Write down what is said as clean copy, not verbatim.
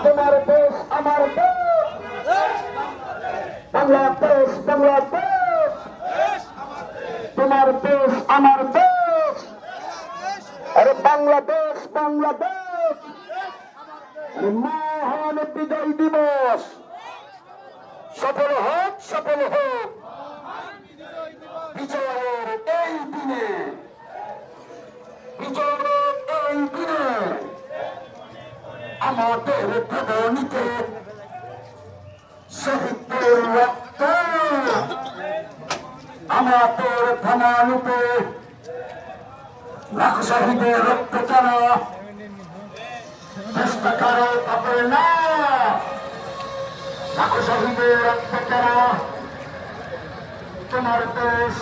তোমার দেশ আমার দেশ, বাংলাদেশ বাংলাদেশ, তোমার দেশ আমার দেশ, আরে বাংলাদেশ বাংলাদেশ, আরে মহান বিজয় দিবস সফল হোক সফল হোক। বিজয়ের এই দিনে, বিজয়ের এই দিনে আমাদের ধরণীতে শহীদদের রক্ত, আমাদের ধনানুতে লাখ শহীদের রক্ত চালা চেষ্টা করো পাবে না, লাখ শহীদের রক্ত চালা তোমার দেশ